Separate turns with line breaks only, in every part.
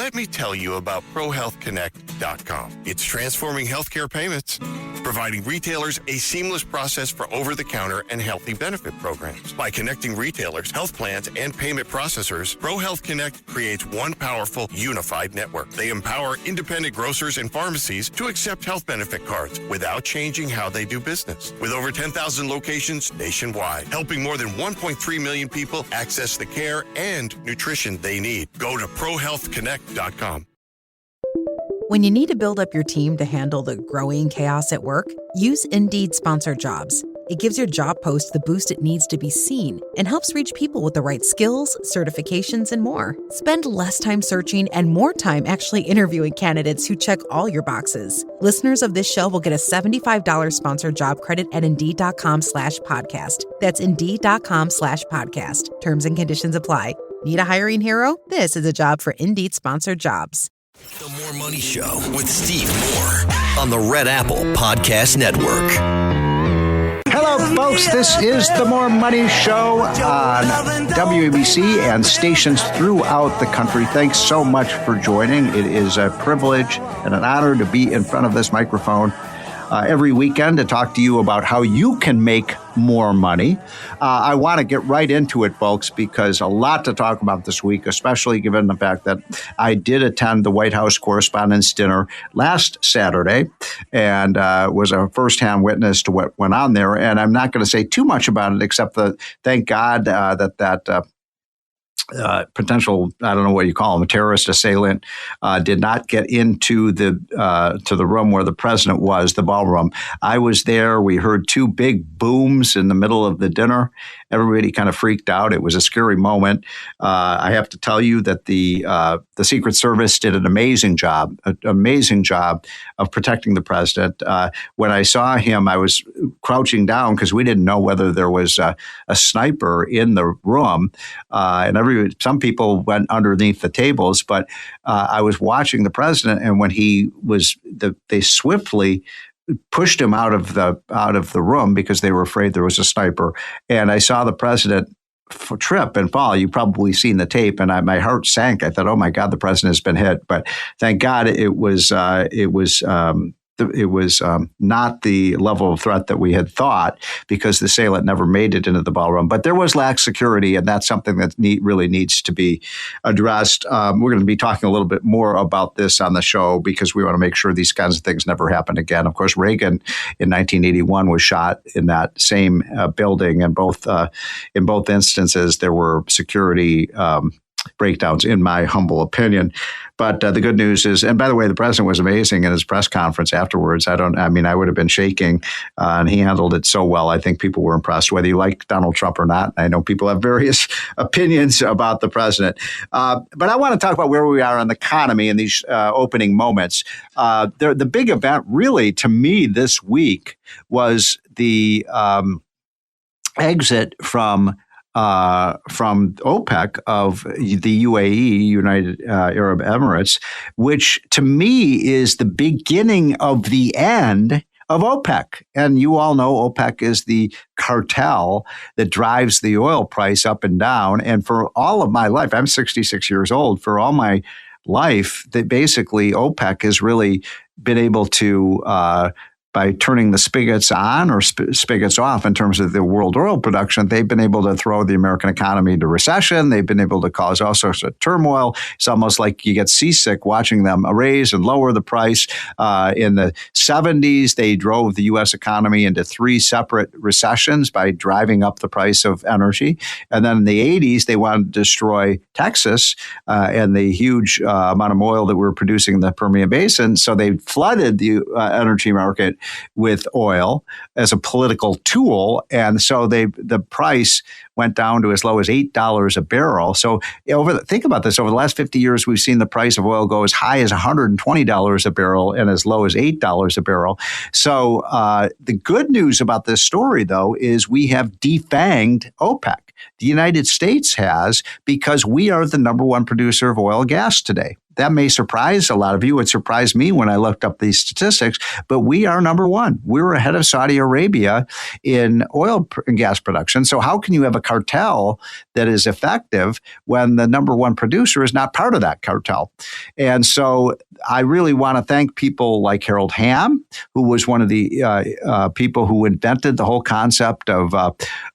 Let me tell you about ProHealthConnect.com. It's transforming healthcare payments, providing retailers a seamless process for over-the-counter and healthy benefit programs. By connecting retailers, health plans, and payment processors, ProHealth Connect creates one powerful, unified network. They empower independent grocers and pharmacies to accept health benefit cards without changing how they do business. With over 10,000 locations nationwide, helping more than 1.3 million people access the care and nutrition they need. Go to ProHealthConnect.com.
When you need to build up your team to handle the growing chaos at work, use Indeed Sponsored Jobs. It gives your job post the boost it needs to be seen and helps reach people with the right skills, certifications, and more. Spend less time searching and more time actually interviewing candidates who check all your boxes. Listeners of this show will get a $75 sponsored job credit at Indeed.com/podcast. That's Indeed.com/podcast. Terms and conditions apply. Need a hiring hero? This is a job for Indeed Sponsored Jobs.
The More Money Show with Steve Moore on the Red Apple Podcast Network.
Hello, folks. This is the More Money Show on WABC and stations throughout the country. Thanks so much for joining. It is a privilege and an honor to be in front of this microphone every weekend to talk to you about how you can make more money. I want to get right into it, folks, because a lot to talk about this week, especially given the fact that I did attend the White House Correspondents Dinner last Saturday and was a firsthand witness to what went on there. And I'm not going to say too much about it, except that thank God that potential, I don't know what you call him, a terrorist assailant, did not get into the to the room where the president was, the ballroom. I was there. We heard two big booms in the middle of the dinner. Everybody kind of freaked out. It was a scary moment. I have to tell you that the Secret Service did an amazing job of protecting the president. When I saw him, I was crouching down because we didn't know whether there was a sniper in the room, and some people went underneath the tables. But I was watching the president, and when they swiftly pushed him out of the room because they were afraid there was a sniper. And I saw the president trip and fall. You've probably seen the tape, and my heart sank. I thought, "Oh my God, the president has been hit." But thank God it was not the level of threat that we had thought, because the assailant never made it into the ballroom. But there was lax security, and that's something that really needs to be addressed. We're going to be talking a little bit more about this on the show because we want to make sure these kinds of things never happen again. Of course, Reagan in 1981 was shot in that same building, and in both instances there were security breakdowns, in my humble opinion. But the good news is, and by the way, the president was amazing in his press conference afterwards. I would have been shaking, and he handled it so well. I think people were impressed, whether you like Donald Trump or not. I know people have various opinions about the president. But I want to talk about where we are on the economy in these opening moments. The big event really to me this week was the exit from OPEC of the UAE, United Arab Emirates, which to me is the beginning of the end of OPEC. And you all know OPEC is the cartel that drives the oil price up and down. And for all of my life, I'm 66 years old, for all my life, that basically OPEC has really been able to by turning the spigots on or spigots off in terms of the world oil production, they've been able to throw the American economy into recession. They've been able to cause all sorts of turmoil. It's almost like you get seasick watching them raise and lower the price. In the 70s, they drove the U.S. economy into 3 separate recessions by driving up the price of energy. And then in the 80s, they wanted to destroy Texas and the huge amount of oil that we were producing in the Permian Basin. So they flooded the energy market with oil as a political tool. And so the price went down to as low as $8 a barrel. So think about this. Over the last 50 years, we've seen the price of oil go as high as $120 a barrel and as low as $8 a barrel. So the good news about this story, though, is we have defanged OPEC. The United States has, because we are the number one producer of oil and gas today. that may surprise a lot of you. It surprised me when I looked up these statistics, but we are number one. We're ahead of Saudi Arabia in oil and gas production. So how can you have a cartel that is effective when the number one producer is not part of that cartel? And so I really want to thank people like Harold Hamm, who was one of the people who invented the whole concept of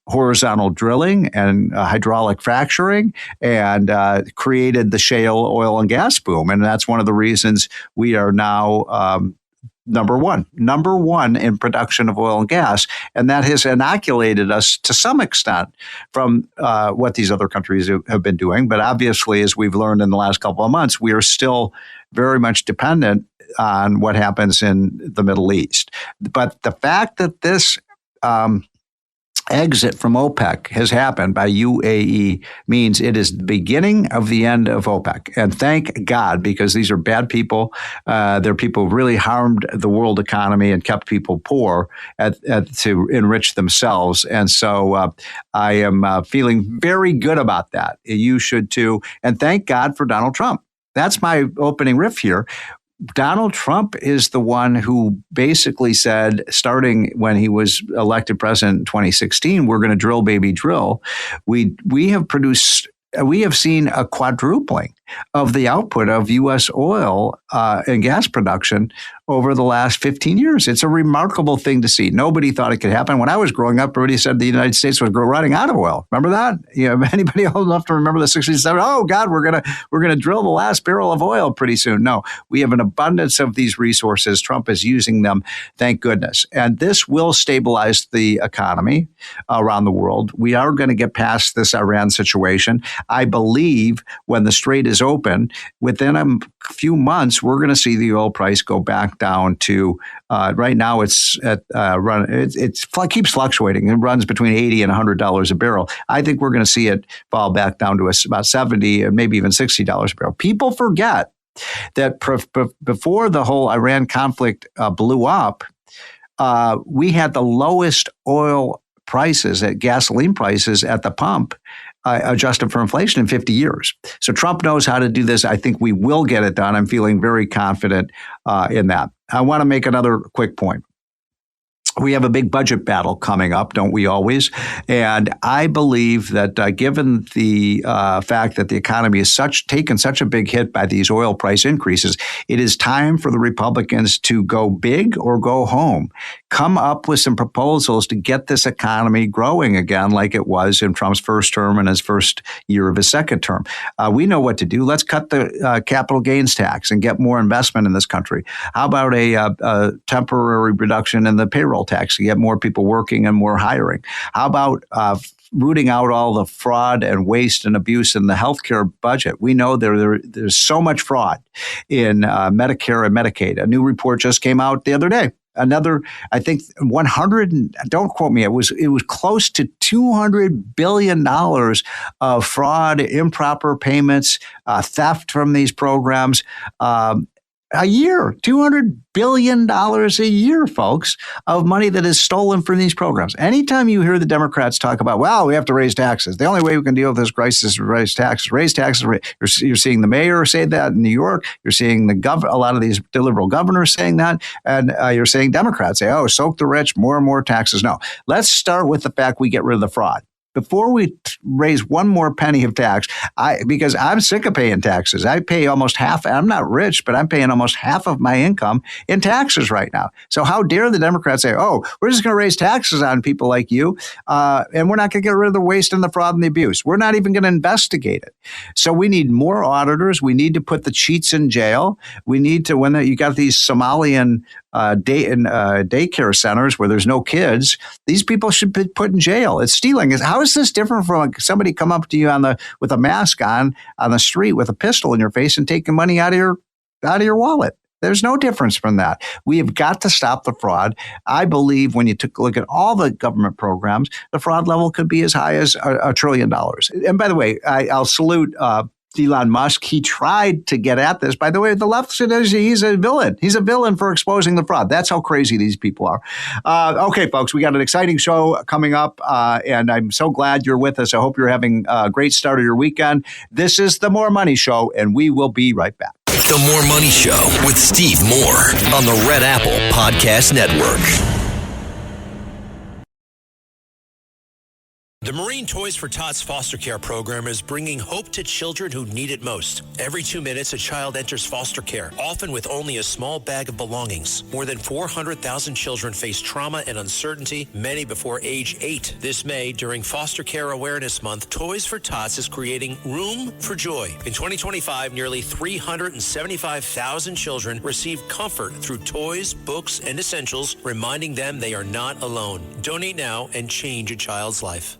horizontal drilling and hydraulic fracturing, and created the shale oil and gas boom. And that's one of the reasons we are now number one in production of oil and gas. And that has inoculated us to some extent from what these other countries have been doing. But obviously, as we've learned in the last couple of months, we are still very much dependent on what happens in the Middle East. But the fact that this exit from OPEC has happened by UAE means it is the beginning of the end of OPEC. And thank God, because these are bad people. They're people who really harmed the world economy and kept people poor to enrich themselves. And so I am feeling very good about that. You should too. And thank God for Donald Trump. That's my opening riff here. Donald Trump is the one who basically said, starting when he was elected president in 2016, we're going to drill, baby, drill. We have seen a quadrupling of the output of U.S. oil and gas production over the last 15 years. It's a remarkable thing to see. Nobody thought it could happen. When I was growing up, everybody said the United States was running out of oil. Remember that? Anybody old enough to remember the 60s? Oh God, we're gonna drill the last barrel of oil pretty soon. No, we have an abundance of these resources. Trump is using them, thank goodness. And this will stabilize the economy around the world. We are going to get past this Iran situation. I believe when the strait is open, within a few months, we're going to see the oil price go back down to right now. It's at it keeps fluctuating. It runs between $80 and $100 a barrel. I think we're going to see it fall back down to about $70 and maybe even $60 a barrel. People forget that before the whole Iran conflict blew up, we had the lowest oil prices, at gasoline prices at the pump, adjusted for inflation in 50 years. So Trump knows how to do this. I think we will get it done. I'm feeling very confident in that. I want to make another quick point. We have a big budget battle coming up, don't we always? And I believe that given the fact that the economy is taken such a big hit by these oil price increases, it is time for the Republicans to go big or go home. Come up with some proposals to get this economy growing again like it was in Trump's first term and his first year of his second term. We know what to do. Let's cut the capital gains tax and get more investment in this country. How about a temporary reduction in the payroll tax to get more people working and more hiring? How about rooting out all the fraud and waste and abuse in the healthcare budget? We know there's so much fraud in Medicare and Medicaid. A new report just came out the other day. Another, I think, 100. Don't quote me. It was close to $200 billion of fraud, improper payments, theft from these programs. A year, $200 billion a year, folks, of money that is stolen from these programs. Anytime you hear the Democrats talk about, well, we have to raise taxes. The only way we can deal with this crisis is raise taxes. Raise taxes. You're seeing the mayor say that in New York. You're seeing a lot of these liberal governors saying that. And you're seeing Democrats say, oh, soak the rich, more and more taxes. No, let's start with the fact we get rid of the fraud. Before we raise one more penny of tax, because I'm sick of paying taxes. I pay almost half. I'm not rich, but I'm paying almost half of my income in taxes right now. So how dare the Democrats say, oh, we're just going to raise taxes on people like you, and we're not going to get rid of the waste and the fraud and the abuse. We're not even going to investigate it. So we need more auditors. We need to put the cheats in jail. We need to, when you got these Somalian daycare centers where there's no kids, these people should be put in jail. It's stealing. How is this different from somebody come up to you with a mask on the street with a pistol in your face and taking money out of your wallet? There's no difference from that. We have got to stop the fraud. I believe when you took a look at all the government programs, the fraud level could be as high as $1 trillion. And by the way, I'll salute Elon Musk. He tried to get at this. By the way, the left says he's a villain. He's a villain for exposing the fraud. That's how crazy these people are. Okay, folks, we got an exciting show coming up, and I'm so glad you're with us. I hope you're having a great start of your weekend. This is the More Money Show, and we will be right back.
The More Money Show with Steve Moore on the Red Apple Podcast Network. The Marine Toys for Tots foster care program is bringing hope to children who need it most. Every 2 minutes, a child enters foster care, often with only a small bag of belongings. More than 400,000 children face trauma and uncertainty, many before age 8. This May, during Foster Care Awareness Month, Toys for Tots is creating Room for Joy. In 2025, nearly 375,000 children received comfort through toys, books, and essentials, reminding them they are not alone. Donate now and change a child's life.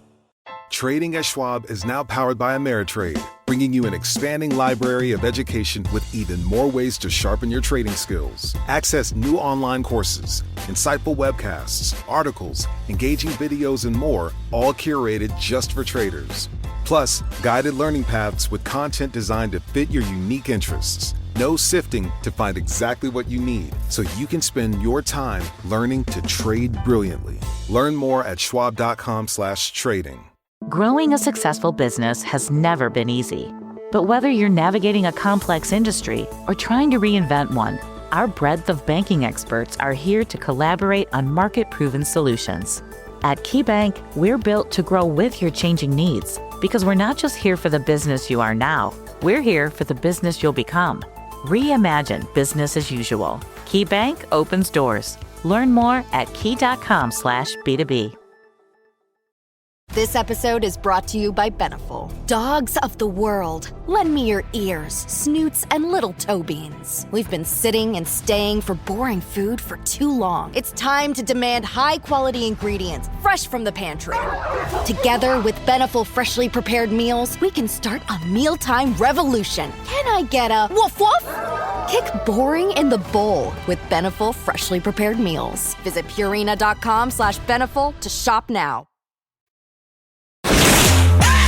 Trading at Schwab is now powered by Ameritrade, bringing you an expanding library of education with even more ways to sharpen your trading skills. Access new online courses, insightful webcasts, articles, engaging videos, and more, all curated just for traders. Plus, guided learning paths with content designed to fit your unique interests. No sifting to find exactly what you need, so you can spend your time learning to trade brilliantly. Learn more at schwab.com/trading.
Growing a successful business has never been easy. But whether you're navigating a complex industry or trying to reinvent one, our breadth of banking experts are here to collaborate on market-proven solutions. At KeyBank, we're built to grow with your changing needs because we're not just here for the business you are now, we're here for the business you'll become. Reimagine business as usual. KeyBank opens doors. Learn more at key.com/B2B.
This episode is brought to you by Beneful. Dogs of the world, lend me your ears, snoots, and little toe beans. We've been sitting and staying for boring food for too long. It's time to demand high-quality ingredients, fresh from the pantry. Together with Beneful freshly prepared meals, we can start a mealtime revolution. Can I get a woof woof? Kick boring in the bowl with Beneful freshly prepared meals. Visit Purina.com/Beneful to shop now.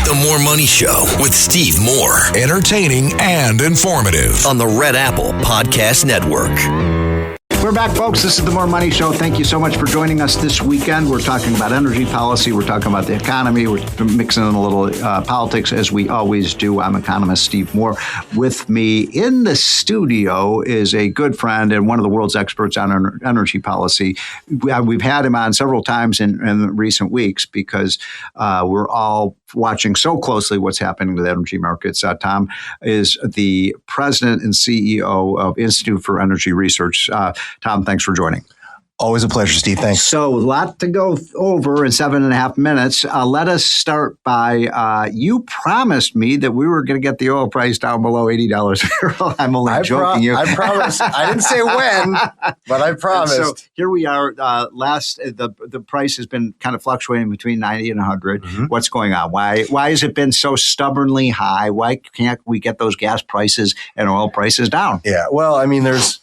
The More Money Show with Steve Moore.
Entertaining and informative.
On the Red Apple Podcast Network.
We're back, folks. This is the More Money Show. Thank you so much for joining us this weekend. We're talking about energy policy. We're talking about the economy. We're mixing in a little politics, as we always do. I'm economist Steve Moore. With me in the studio is a good friend and one of the world's experts on energy policy. We've had him on several times in recent weeks because we're all watching so closely what's happening to the energy markets. Tom is the president and CEO of Institute for Energy Research. Tom, thanks for joining.
Always a pleasure, Steve. Thanks.
So a lot to go over in 7.5 minutes. Let us start by, you promised me that we were going to get the oil price down below $80 a barrel. I'm only joking you.
I promised. I didn't say when, but I promised.
So here we are. The price has been kind of fluctuating between 90 and 100. Mm-hmm. What's going on? Why has it been so stubbornly high? Why can't we get those gas prices and oil prices down?
Yeah, well, I mean, there's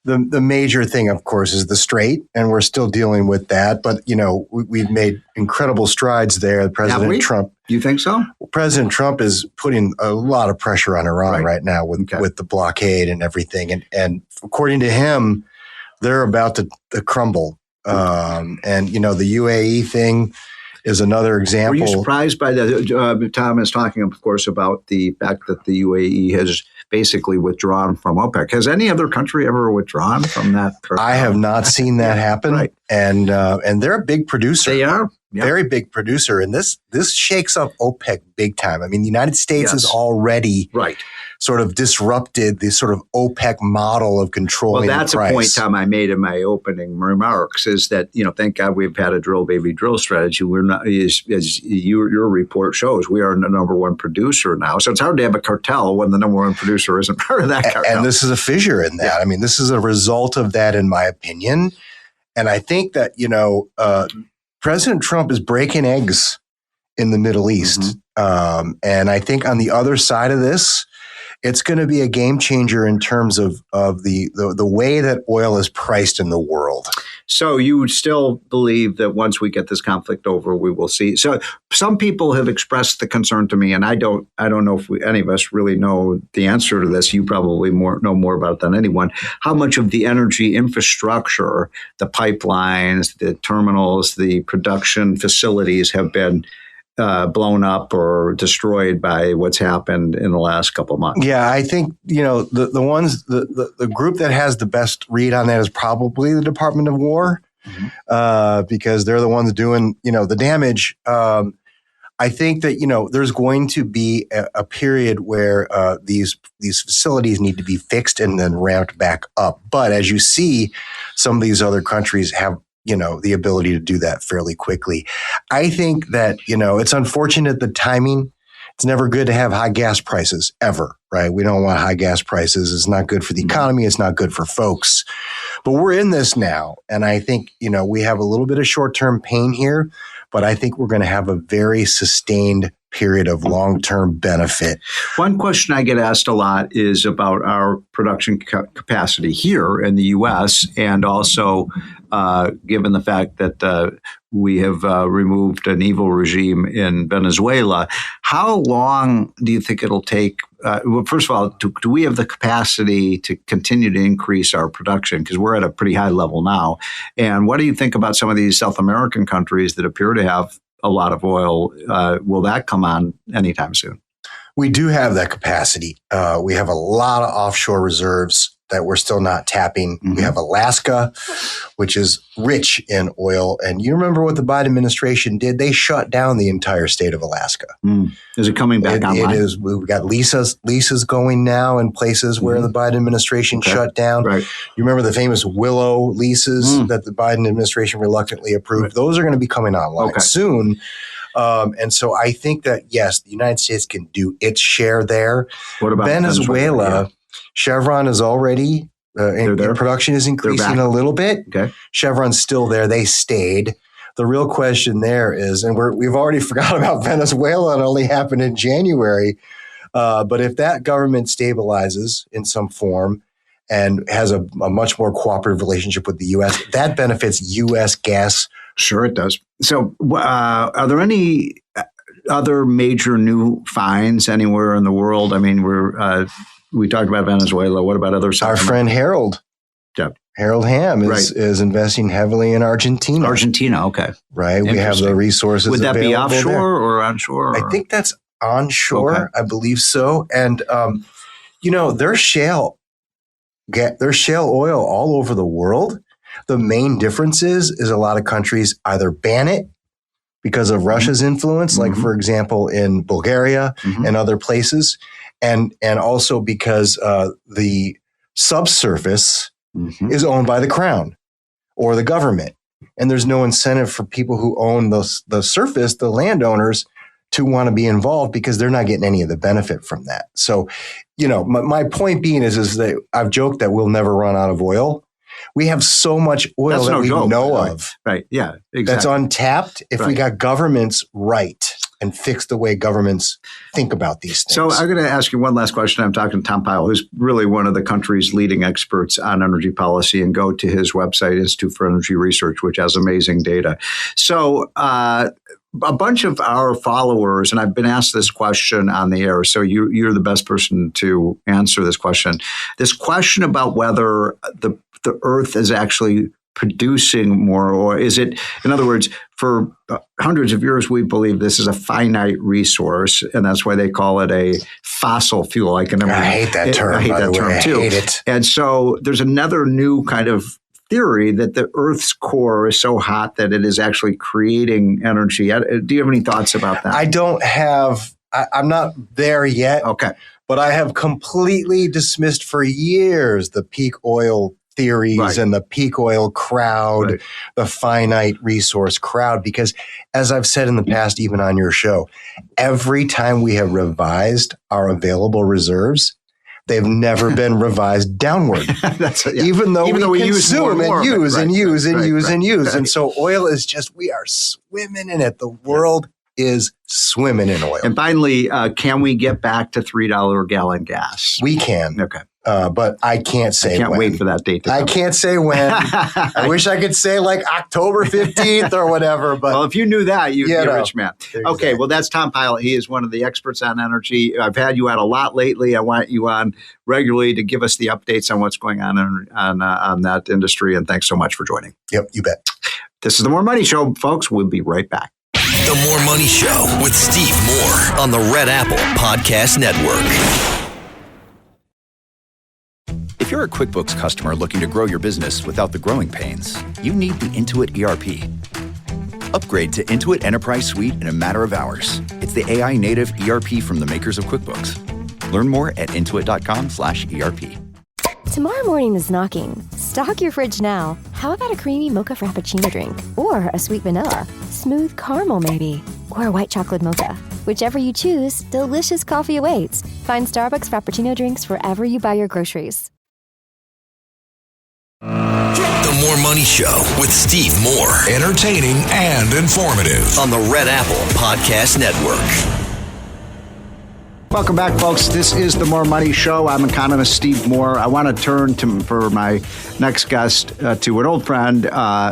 the major thing, of course, is the Strait, and we're still dealing with that. But, you know, we've made incredible strides there. President Trump.
You think so?
President Trump is putting a lot of pressure on Iran right now with the blockade and everything. And according to him, they're about to crumble. And, you know, the UAE thing is another example.
Were you surprised by that? Tom is talking, of course, about the fact that the UAE has basically withdrawn from OPEC. Has any other country ever withdrawn from that?
I have not seen that happen. Right. And they're a big producer.
They are. Yep.
Very big producer. And this shakes up OPEC big time. I mean, the United States has already sort of disrupted the sort of OPEC model of controlling the price.
Well, that's a point, Tom, I made in my opening remarks, is that, you know, thank God we've had a drill, baby, drill strategy. We're not, as your report shows, we are the number one producer now. So it's hard to have a cartel when the number one producer isn't part of that cartel.
And this is a fissure in that. Yeah. I mean, this is a result of that, in my opinion. And I think that, you know, President Trump is breaking eggs in the Middle East. Mm-hmm. And I think on the other side of this, it's going to be a game changer in terms of the way that oil is priced in the world.
So you still believe that once we get this conflict over, we will see. So some people have expressed the concern to me, and I don't know if any of us really know the answer to this. You probably know more about it than anyone. How much of the energy infrastructure, the pipelines, the terminals, the production facilities have been
blown up or destroyed by what's happened in the last couple of months.
Yeah, I think, the group that has the best read on that is probably the Department of War, because they're the ones doing, the damage. I think that, there's going to be a period where these facilities need to be fixed and then ramped back up. But as you see, some of these other countries have, the ability to do that fairly quickly. I think that, it's unfortunate the timing. It's never good to have high gas prices ever, right? We don't want high gas prices. It's not good for the economy. It's not good for folks. But we're in this now. And I think, we have a little bit of short-term pain here, but I think we're going to have a very sustained period of long-term benefit.
One question I get asked a lot is about our production capacity here in the U.S. and also given the fact that we have removed an evil regime in Venezuela. How long do you think it'll take? Well, first of all, do we have the capacity to continue to increase our production? Because we're at a pretty high level now. And what do you think about some of these South American countries that appear to have a lot of oil? Will that come on anytime soon?
We do have that capacity. We have a lot of offshore reserves that we're still not tapping. We have Alaska, which is rich in oil. And you remember what the Biden administration did? They shut down the entire state of Alaska.
Is it coming back online?
It is. We've got leases going now in places where the Biden administration shut down.
Right.
You remember the famous Willow leases that the Biden administration reluctantly approved? Right. Those are going to be coming online soon. And so I think that, yes, the United States can do its share there.
What about
Venezuela? Chevron is already, their production is increasing a little bit.
Okay.
Chevron's still there. They stayed. The real question there is, and we've already forgot about Venezuela. It only happened in January. But if that government stabilizes in some form and has a much more cooperative relationship with the U.S., that benefits U.S. gas.
Sure, it does. So are there any other major new finds anywhere in the world? I mean, we talked about Venezuela. What about other?
Our friend Harold.
Yeah.
Harold Hamm is investing heavily in Argentina.
Argentina, okay.
Right. We have the resources.
Would that be offshore
there.
or onshore?
I think that's onshore. Okay. I believe so. And, there's shale oil all over the world. The main difference is a lot of countries either ban it because of Russia's influence, like, for example, in Bulgaria and other places, and also because the subsurface is owned by the crown or the government. And there's no incentive for people who own the surface, the landowners, to want to be involved because they're not getting any of the benefit from that. So, my point being is that I've joked that we'll never run out of oil. We have so much oil that we know of.
Right. Yeah, exactly.
That's untapped if we got governments right and fix the way governments think about these things.
So I'm going to ask you one last question. I'm talking to Tom Pyle, who's really one of the country's leading experts on energy policy, and go to his website, Institute for Energy Research, which has amazing data. So a bunch of our followers, and I've been asked this question on the air, so you're the best person to answer this question. This question about whether the Earth is actually producing more, or is it, in other words, for hundreds of years, we believe this is a finite resource, and that's why they call it a fossil fuel. I
hate that term.
I hate that term too.
I hate it.
And so there's another new kind of theory that the Earth's core is so hot that it is actually creating energy. Do you have any thoughts about that?
I don't have. I'm not there yet.
Okay.
But I have completely dismissed for years the peak oil theories and the peak oil crowd, the finite resource crowd, because as I've said in the past, even on your show, every time we have revised our available reserves, they've never been revised downward. Even though we consume and use and use and use and use. And so oil is just, we are swimming in it. The world is swimming in oil.
And finally, can we get back to $3 a gallon gas?
We can.
Okay.
But I can't say when.
I can't wait for that date to come.
I can't say when. I wish I could say like October 15th or whatever. But
well, if you knew that, you'd be a rich man.
Exactly.
Okay, well, that's Tom Pyle. He is one of the experts on energy. I've had you on a lot lately. I want you on regularly to give us the updates on what's going on that industry. And thanks so much for joining.
Yep, you bet.
This is the More Money Show, folks. We'll be right back.
The More Money Show with Steve Moore on the Red Apple Podcast Network.
If you're a QuickBooks customer looking to grow your business without the growing pains, you need the Intuit ERP. Upgrade to Intuit Enterprise Suite in a matter of hours. It's the AI native ERP from the makers of QuickBooks. Learn more at intuit.com/ERP.
Tomorrow morning is knocking. Stock your fridge now. How about a creamy mocha frappuccino drink? Or a sweet vanilla? Smooth caramel maybe? Or a white chocolate mocha? Whichever you choose, delicious coffee awaits. Find Starbucks Frappuccino drinks wherever you buy your groceries.
The More Money Show with Steve Moore. Entertaining and informative on the Red Apple Podcast Network.
Welcome back, folks. This is the More Money Show. I'm economist Steve Moore. I want to turn for my next guest to an old friend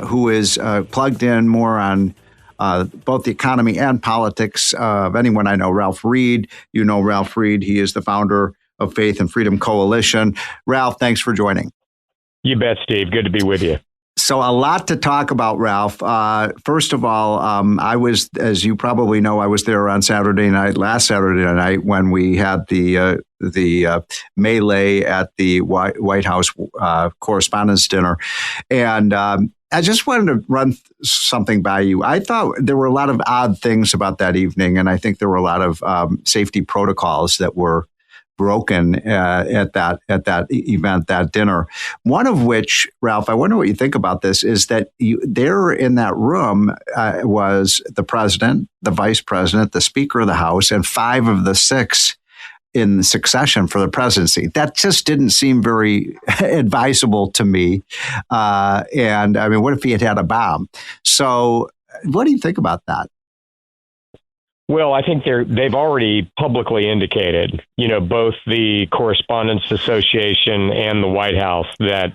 who is plugged in more on both the economy and politics of anyone I know, Ralph Reed. You know Ralph Reed. He is the founder of Faith and Freedom Coalition. Ralph, thanks for joining.
You bet, Steve. Good to be with you.
So a lot to talk about, Ralph. First of all, I was, as you probably know, I was there on last Saturday night, when we had the melee at the White House Correspondents Dinner. And I just wanted to run something by you. I thought there were a lot of odd things about that evening, and I think there were a lot of safety protocols that were broken at that event, that dinner. One of which, Ralph, I wonder what you think about this, is that there in that room was the president, the vice president, the speaker of the House, and 5 of the 6 in succession for the presidency. That just didn't seem very advisable to me. And I mean, what if he had a bomb? So what do you think about that?
Well, I think they've already publicly indicated, both the Correspondents Association and the White House, that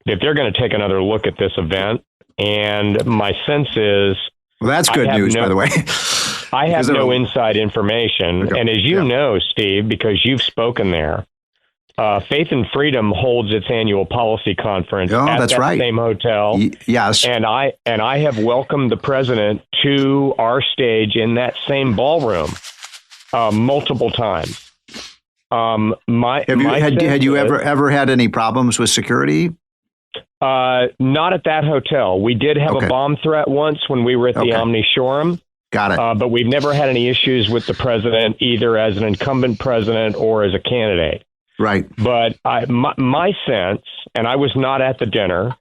they're going to take another look at this event. And my sense is... Well,
that's good news, by the way.
I have no inside information. And as you know, Steve, because you've spoken there, Faith and Freedom holds its annual policy conference at that same hotel.
Yes.
And I have welcomed the president to our stage in that same ballroom multiple times.
Had you ever had any problems with security?
Not at that hotel. We did have a bomb threat once when we were at the Omni Shoreham.
Got it.
But we've never had any issues with the president, either as an incumbent president or as a candidate.
Right.
But my sense, and I was not at the dinner,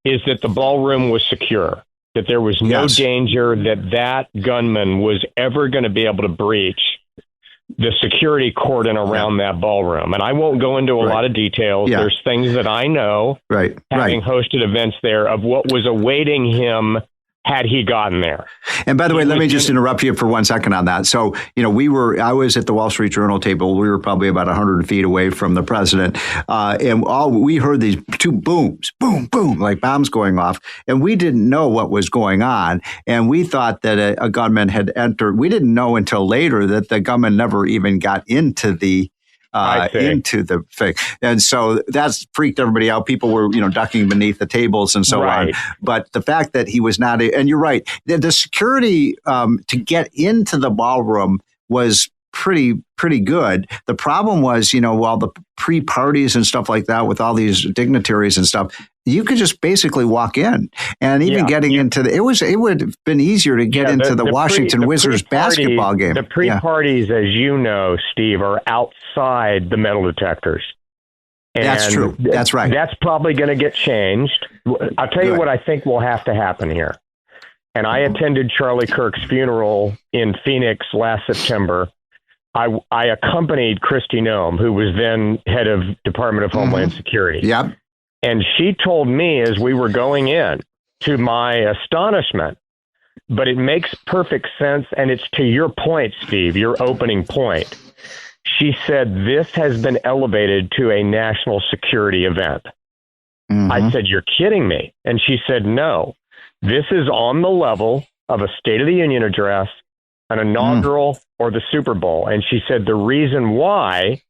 is that the ballroom was secure, that there was no danger that gunman was ever going to be able to breach the security cordon around that ballroom. And I won't go into a lot of details.
Yeah.
There's things that I know, having hosted events there, of what was awaiting him had he gotten there.
And by the way, let me just interrupt you for 1 second on that. So, I was at the Wall Street Journal table. We were probably about 100 feet away from the president. And we heard these 2 booms, boom, boom, like bombs going off. And we didn't know what was going on. And we thought that a gunman had entered. We didn't know until later that the gunman never even got into the thing. And so that's freaked everybody out. People were, ducking beneath the tables and so on. But the fact that he was not, and you're right, the security to get into the ballroom was pretty good. The problem was, while the pre-parties and stuff like that with all these dignitaries and stuff, you could just basically walk in, and even getting into it would have been easier to get into the Washington Wizards basketball game.
The pre-parties, as you know, Steve, are outside the metal detectors. And
that's true. That's right.
That's probably going to get changed. I'll tell you what I think will have to happen here. And I attended Charlie Kirk's funeral in Phoenix last September. I accompanied Kristi Noem, who was then head of Department of Homeland Security.
Yep.
And she told me as we were going in, to my astonishment, but it makes perfect sense, and it's to your point, Steve, your opening point. She said, this has been elevated to a national security event. I said, you're kidding me. And she said, no, this is on the level of a State of the Union address, an inaugural, or the Super Bowl. And she said, the reason why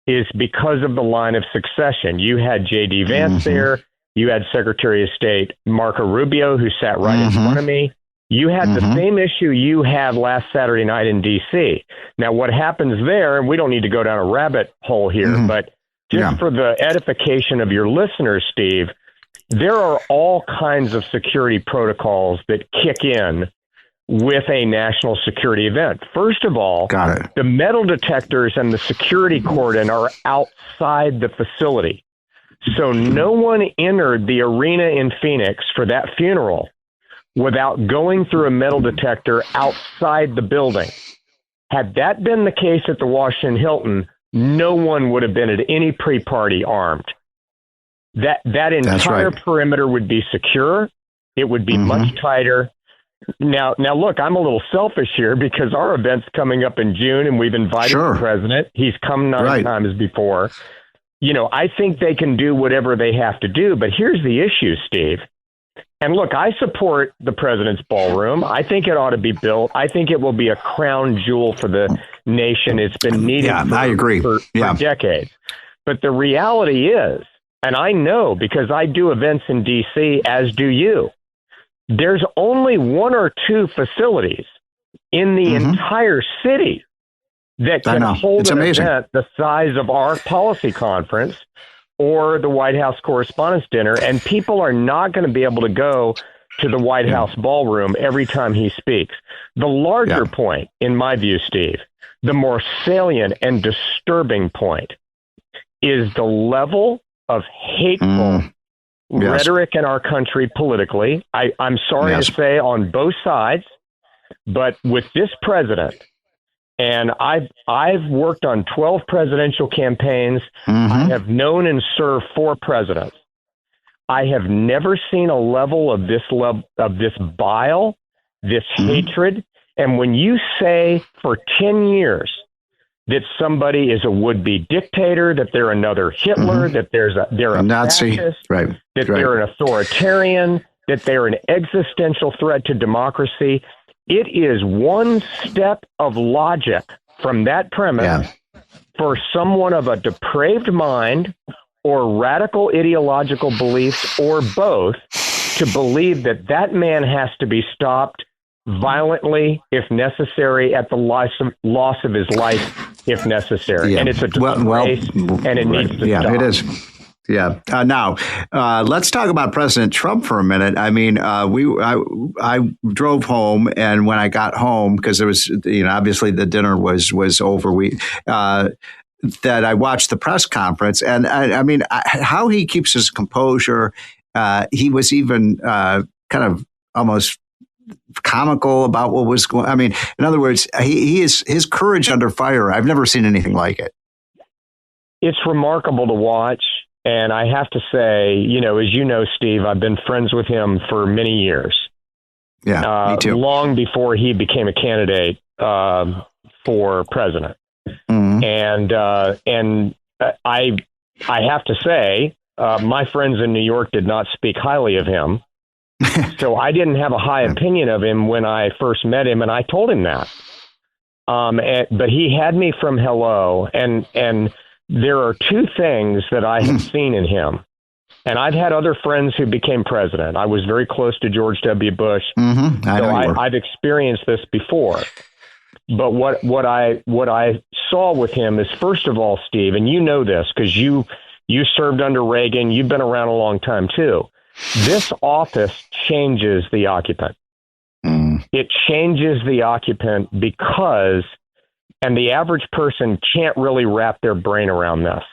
is because of the line of succession. You had J.D. Vance there. You had Secretary of State Marco Rubio, who sat right in front of me. You had the same issue you had last Saturday night in D.C. Now, what happens there, and we don't need to go down a rabbit hole here, but just for the edification of your listeners, Steve, there are all kinds of security protocols that kick in with a national security event. First of all, the metal detectors and the security cordon are outside the facility. So no one entered the arena in Phoenix for that funeral without going through a metal detector outside the building. Had that been the case at the Washington Hilton, no one would have been at any pre-party armed. That entire perimeter would be secure. It would be much tighter. Now, look, I'm a little selfish here because our event's coming up in June and we've invited the president. He's come 9 times before. I think they can do whatever they have to do. But here's the issue, Steve. And look, I support the president's ballroom. I think it ought to be built. I think it will be a crown jewel for the nation. It's been needed for decades. But the reality is, and I know because I do events in D.C., as do you, there's only 1 or 2 facilities in the entire city that can hold an event the size of our policy conference or the White House Correspondents Dinner, and people are not going to be able to go to the White House ballroom every time he speaks. The larger point, in my view, Steve, the more salient and disturbing point is the level of hateful rhetoric in our country politically. I'm sorry to say on both sides, but with this president, and I've worked on 12 presidential campaigns. I have known and served 4 presidents. I have never seen a level of this bile, this hatred. And when you say for 10 years that somebody is a would-be dictator, that they're another Hitler, that they're a
Nazi,
fascist, that they're an authoritarian, that they're an existential threat to democracy, it is one step of logic from that premise for someone of a depraved mind or radical ideological beliefs or both to believe that man has to be stopped violently if necessary, at the loss of his life if necessary. And it's a disgrace, and it needs to stop.
It is. Yeah. Now, let's talk about President Trump for a minute. I mean, I drove home, and when I got home, because there was, obviously the dinner was over. That I watched the press conference, and I mean, how he keeps his composure. He was even kind of almost comical about what was going. I mean, in other words, his courage under fire. I've never seen anything like it.
It's remarkable to watch. And I have to say, as you know, Steve, I've been friends with him for many years.
Yeah, me too.
Long before he became a candidate for president. And I have to say, my friends in New York did not speak highly of him. So I didn't have a high opinion of him when I first met him, and I told him that. But he had me from hello, and there are 2 things that I have seen in him. And I've had other friends who became president. I was very close to George W. Bush. I've experienced this before. But what I saw with him is, first of all, Steve, and you know this because you served under Reagan. You've been around a long time, too. This office changes the occupant. It changes the occupant because... and the average person can't really wrap their brain around this.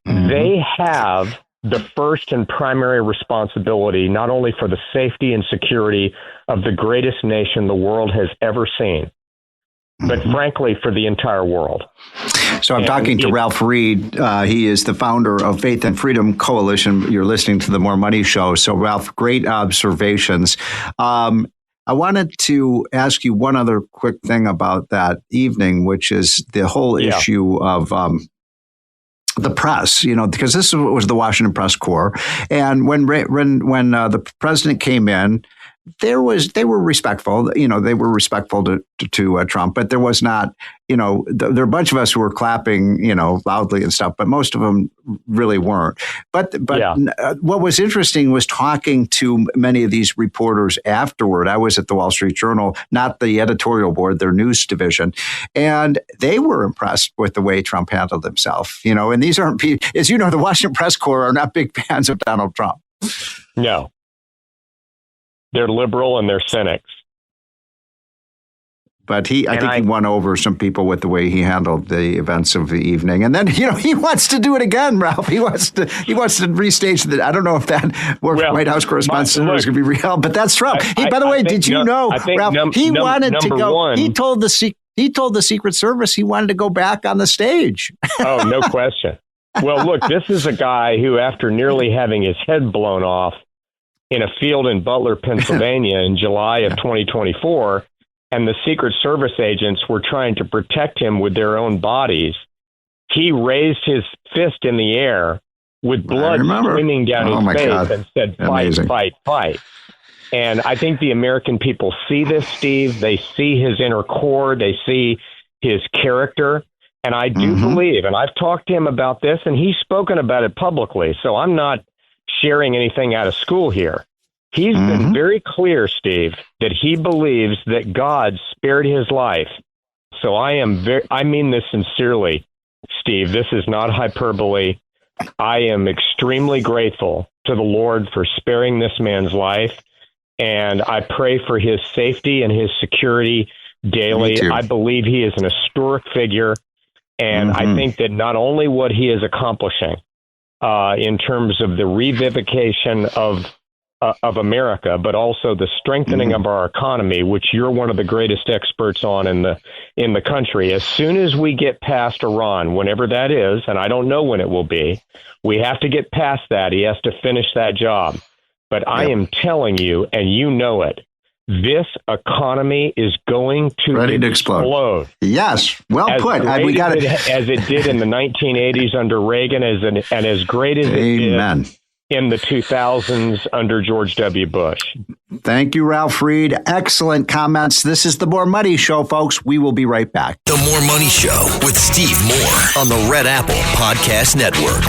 They have the first and primary responsibility, not only for the safety and security of the greatest nation the world has ever seen, but frankly, for the entire world.
So I'm talking to Ralph Reed. He is the founder of Faith and Freedom Coalition. You're listening to the More Money Show. So Ralph, great observations. I wanted to ask you one other quick thing about that evening, which is the whole issue of the press, because this was the Washington Press Corps. And when the president came in, they were respectful. They were respectful to Trump, but there was not, there are a bunch of us who were clapping, loudly and stuff, but most of them really weren't. But what was interesting was talking to many of these reporters afterward. I was at the Wall Street Journal, not the editorial board, their news division, and they were impressed with the way Trump handled himself. And these aren't, as you know, the Washington press corps are not big fans of Donald Trump.
No. They're liberal and they're cynics.
But I think he won over some people with the way he handled the events of the evening. And then, he wants to do it again, Ralph. He wants to restage that. I don't know if that White House Correspondents Dinner is going to be real, but that's Trump. By the way, did you know, Ralph, he wanted to go. He told the Secret Service he wanted to go back on the stage.
Oh, no question. Well, look, this is a guy who, after nearly having his head blown off in a field in Butler, Pennsylvania in July of 2024, and the Secret Service agents were trying to protect him with their own bodies, he raised his fist in the air with blood streaming down his face and said, fight, fight, fight. And I think the American people see this, Steve. They see his inner core. They see his character. And I do believe, and I've talked to him about this, and he's spoken about it publicly, so I'm not sharing anything out of school here. He's been very clear, Steve, that he believes that God spared his life. So I mean this sincerely, Steve. This is not hyperbole. I am extremely grateful to the Lord for sparing this man's life, and I pray for his safety and his security daily. I believe he is an historic figure, and I think that not only what he is accomplishing in terms of the revivification of America, but also the strengthening of our economy, which you're one of the greatest experts on in the country. As soon as we get past Iran, whenever that is, and I don't know when it will be, we have to get past that. He has to finish that job. But I am telling you, and you know it, this economy is going to explode.
Yes, well put.
We got it as it did in the 1980s under Reagan, and as great as it did in the 2000s under George W. Bush.
Thank you, Ralph Reed. Excellent comments. This is the More Money Show, folks. We will be right back.
The More Money Show with Steve Moore on the Red Apple Podcast Network.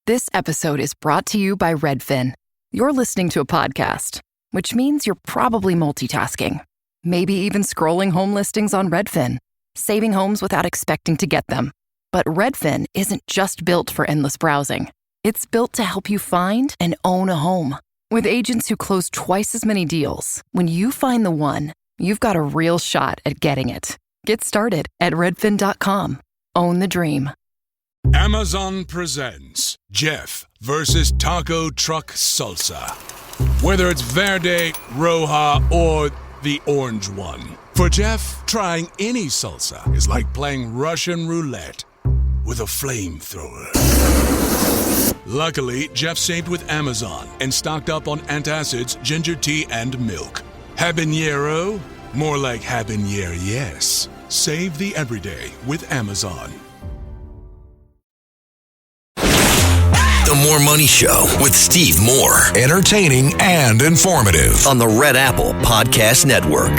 This episode is brought to you by Redfin. You're listening to a podcast, which means you're probably multitasking. Maybe even scrolling home listings on Redfin, saving homes without expecting to get them. But Redfin isn't just built for endless browsing. It's built to help you find and own a home. With agents who close twice as many deals, when you find the one, you've got a real shot at getting it. Get started at redfin.com. Own the dream.
Amazon presents Jeff versus Taco Truck Salsa. Whether it's Verde, Roja, or the orange one. For Jeff, trying any salsa is like playing Russian roulette with a flamethrower. Luckily, Jeff saved with Amazon and stocked up on antacids, ginger tea, and milk. Habanero? More like habanero, yes. Save the everyday with Amazon.
The More Money Show with Steve Moore. Entertaining and informative on the Red Apple Podcast Network.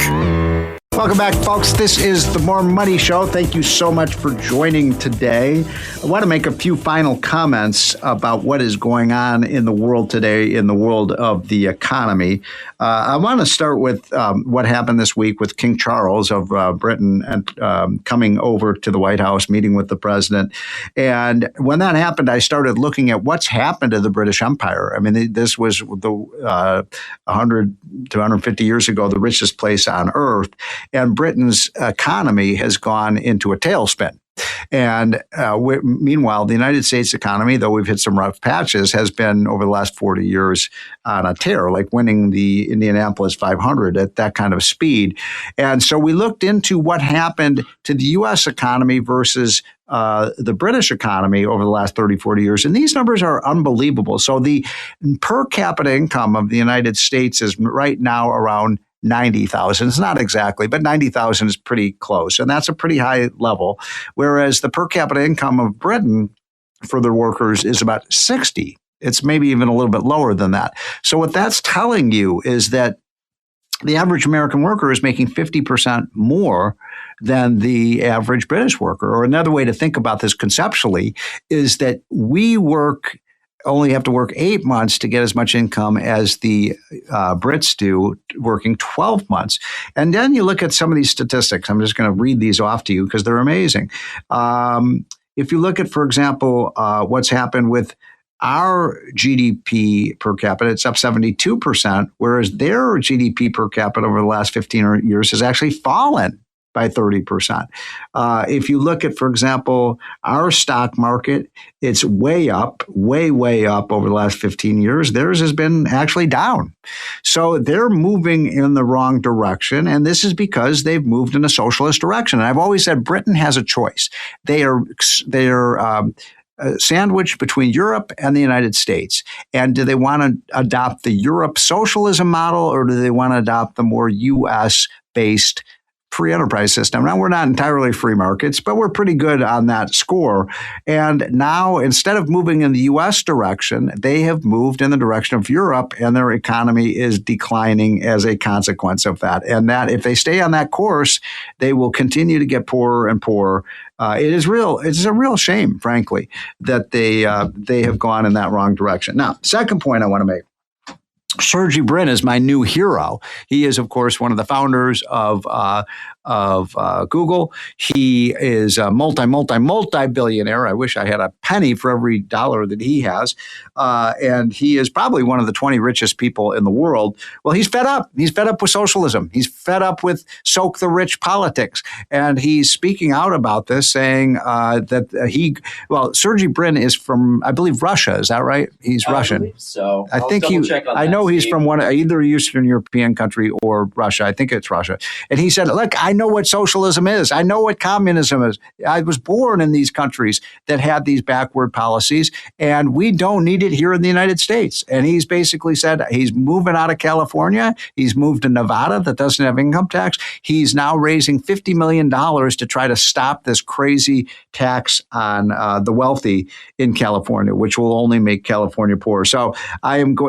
Welcome back, folks. This is the More Money Show. Thank you so much for joining today. I want to make a few final comments about what is going on in the world today, in the world of the economy. I want to start with what happened this week with King Charles of Britain and coming over to the White House, meeting with the president. And when that happened, I started looking at what's happened to the British Empire. I mean, this was the 100 to 150 years ago, the richest place on earth. And Britain's economy has gone into a tailspin. And meanwhile, the United States economy, though we've hit some rough patches, has been over the last 40 years on a tear, like winning the Indianapolis 500 at that kind of speed. And so we looked into what happened to the U.S. economy versus the British economy over the last 30, 40 years. And these numbers are unbelievable. So the per capita income of the United States is right now around 90,000. It's not exactly, but 90,000 is pretty close. And that's a pretty high level. Whereas the per capita income of Britain for their workers is about 60,000. It's maybe even a little bit lower than that. So what that's telling you is that the average American worker is making 50% more than the average British worker. Or another way to think about this conceptually is that we only have to work 8 months to get as much income as the Brits do, working 12 months. And then you look at some of these statistics. I'm just going to read these off to you because they're amazing. If you look at, for example, what's happened with our GDP per capita, it's up 72%, whereas their GDP per capita over the last 15 years has actually fallen by 30%. If you look at, for example, our stock market, it's way up, way up over the last 15 years. Theirs has been actually down. So they're moving in the wrong direction. And this is because they've moved in a socialist direction. And I've always said Britain has a choice. They are sandwiched between Europe and the United States. And do they want to adopt the Europe socialism model, or do they want to adopt the more U.S.-based free enterprise system? Now, we're not entirely free markets, but we're pretty good on that score. And now, instead of moving in the U.S. direction, they have moved in the direction of Europe, and their economy is declining as a consequence of that. And that if they stay on that course, they will continue to get poorer and poorer. It's a real shame, frankly, that they have gone in that wrong direction. Now, second point I want to make. Sergey Brin is my new hero. He is, of course, one of the founders of Google. He is a multi-billionaire. I wish I had a penny for every dollar that he has. And he is probably one of the 20 richest people in the world. Well, he's fed up. He's fed up with socialism. He's fed up with soak the rich politics. And he's speaking out about this, saying Sergey Brin is from, I believe, Russia. Is that right? He's Russian.
I believe so.
I know he's from either Eastern European country or Russia. I think it's Russia. And he said, look, I know what socialism is. I know what communism is. I was born in these countries that had these backward policies, and we don't need it here in the United States. And he's basically said he's moving out of California. He's moved to Nevada that doesn't have income tax. He's now raising $50 million to try to stop this crazy tax on the wealthy in California, which will only make California poorer. So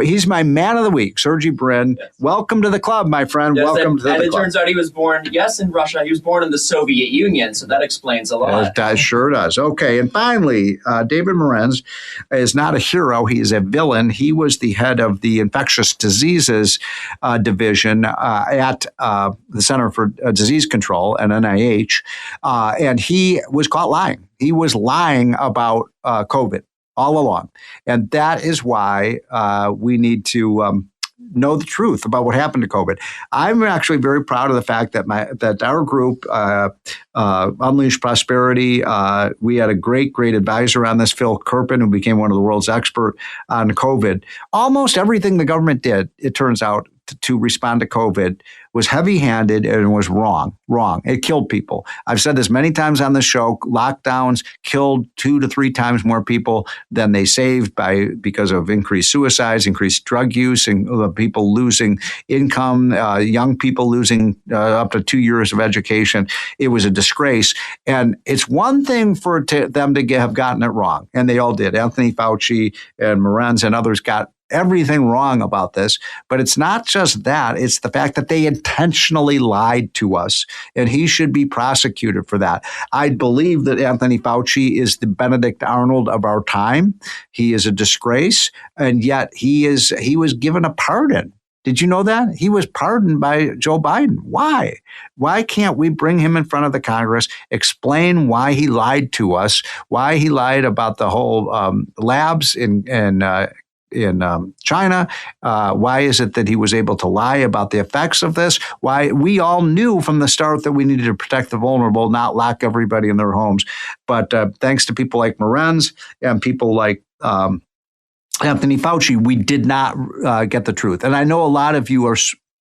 he's my man of the week, Sergey Brin. Yes. Welcome to the club, my friend.
Yes,
Welcome to the club.
And it turns out he was born, in Russia. He was born in the Soviet Union, so that explains a lot.
That sure does. Okay, and finally, David Morenz is not a hero. He is a villain. He was the head of the infectious diseases division at the Center for Disease Control and NIH, and he was caught lying. He was lying about COVID all along. And that is why we need to know the truth about what happened to COVID. I'm actually very proud of the fact that our group, Unleash Prosperity, we had a great advisor on this, Phil Kerpen, who became one of the world's expert on COVID. Almost everything the government did, it turns out, to respond to COVID was heavy-handed and was wrong. It killed people. I've said this many times on the show. Lockdowns killed 2 to 3 times more people than they saved because of increased suicides, increased drug use, and people losing income, young people losing up to 2 years of education. It was a disgrace. And it's one thing for them to have gotten it wrong, and they all did. Anthony Fauci and Morenz and others got everything wrong about this, but it's not just that. It's the fact that they intentionally lied to us, and he should be prosecuted for that. I believe that Anthony Fauci is the Benedict Arnold of our time. He is a disgrace, and yet he was given a pardon. Did you know that? He was pardoned by Joe Biden. Why? Why can't we bring him in front of the Congress, explain why he lied to us, why he lied about the whole labs in China? Why is it that he was able to lie about the effects of this? Why we all knew from the start that we needed to protect the vulnerable, not lock everybody in their homes. But thanks to people like Morenz and people like Anthony Fauci, we did not get the truth. And I know a lot of you are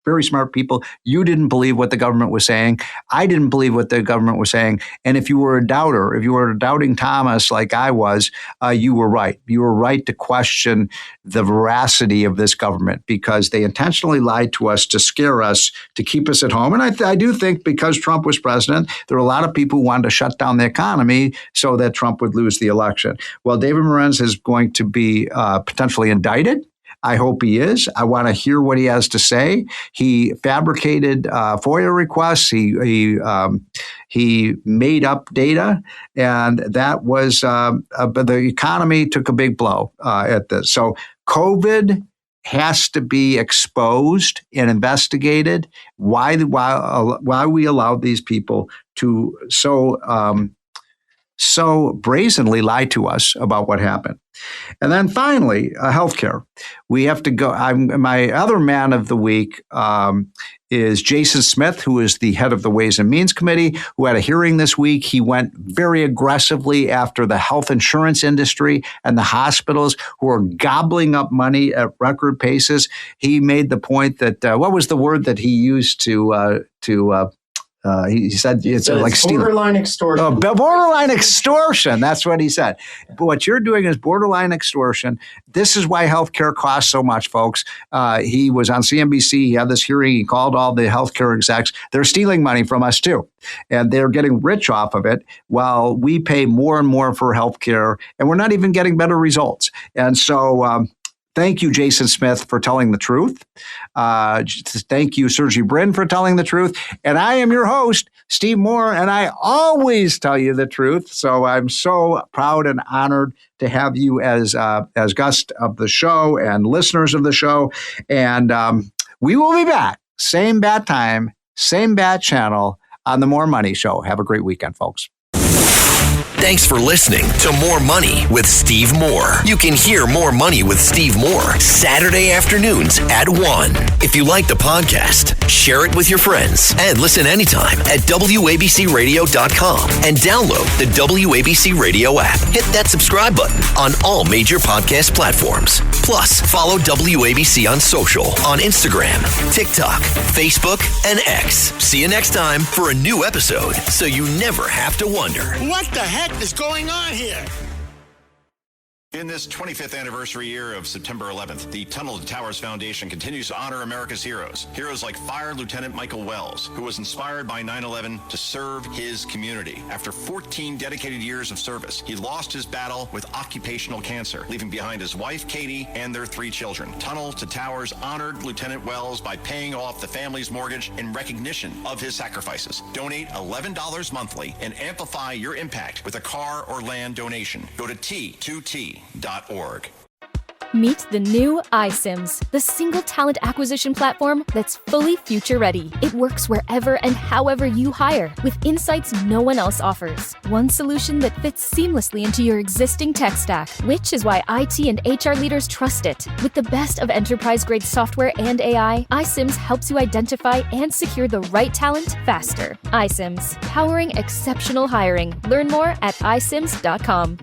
very smart people. You didn't believe what the government was saying. I didn't believe what the government was saying. And if you were a doubter, if you were a doubting Thomas like I was, you were right. You were right to question the veracity of this government because they intentionally lied to us to scare us, to keep us at home. And I do think because Trump was president, there were a lot of people who wanted to shut down the economy so that Trump would lose the election. Well, David Morenz is going to be potentially indicted. I hope he is. I want to hear what he has to say. He fabricated FOIA requests. He made up data, and that was the economy took a big blow at this. So COVID has to be exposed and investigated. Why we allowed these people to so brazenly lie to us about what happened. And then finally, healthcare. We have to go. My other man of the week is Jason Smith, who is the head of the Ways and Means Committee, who had a hearing this week. He went very aggressively after the health insurance industry and the hospitals who are gobbling up money at record paces. He made the point that, what was the word that he used he said it's like stealing.
Borderline extortion.
Borderline extortion. That's what he said. But what you're doing is borderline extortion. This is why healthcare costs so much, folks. He was on CNBC. He had this hearing. He called all the healthcare execs. They're stealing money from us too, and they're getting rich off of it while we pay more and more for healthcare, and we're not even getting better results. And so, thank you, Jason Smith, for telling the truth. Thank you, Sergey Brin, for telling the truth. And I am your host, Steve Moore, and I always tell you the truth. So I'm so proud and honored to have you as guest of the show and listeners of the show. And we will be back, same bat time, same bat channel on the More Money Show. Have a great weekend, folks.
Thanks for listening to More Money with Steve Moore. You can hear More Money with Steve Moore Saturday afternoons at 1. If you like the podcast, share it with your friends and listen anytime at WABCRadio.com and download the WABC Radio app. Hit that subscribe button on all major podcast platforms. Plus, follow WABC on social on Instagram, TikTok, Facebook, and X. See you next time for a new episode so you never have to wonder,
what the heck is going on here?
In this 25th anniversary year of September 11th, the Tunnel to Towers Foundation continues to honor America's heroes. Heroes like Fire Lieutenant Michael Wells, who was inspired by 9/11 to serve his community. After 14 dedicated years of service, he lost his battle with occupational cancer, leaving behind his wife, Katie, and their 3 children. Tunnel to Towers honored Lieutenant Wells by paying off the family's mortgage in recognition of his sacrifices. Donate $11 monthly and amplify your impact with a car or land donation. Go to T2T.org.
Meet the new iSIMS, the single talent acquisition platform that's fully future-ready. It works wherever and however you hire, with insights no one else offers. One solution that fits seamlessly into your existing tech stack, which is why IT and HR leaders trust it. With the best of enterprise-grade software and AI, iSIMS helps you identify and secure the right talent faster. iSIMS, powering exceptional hiring. Learn more at isims.com.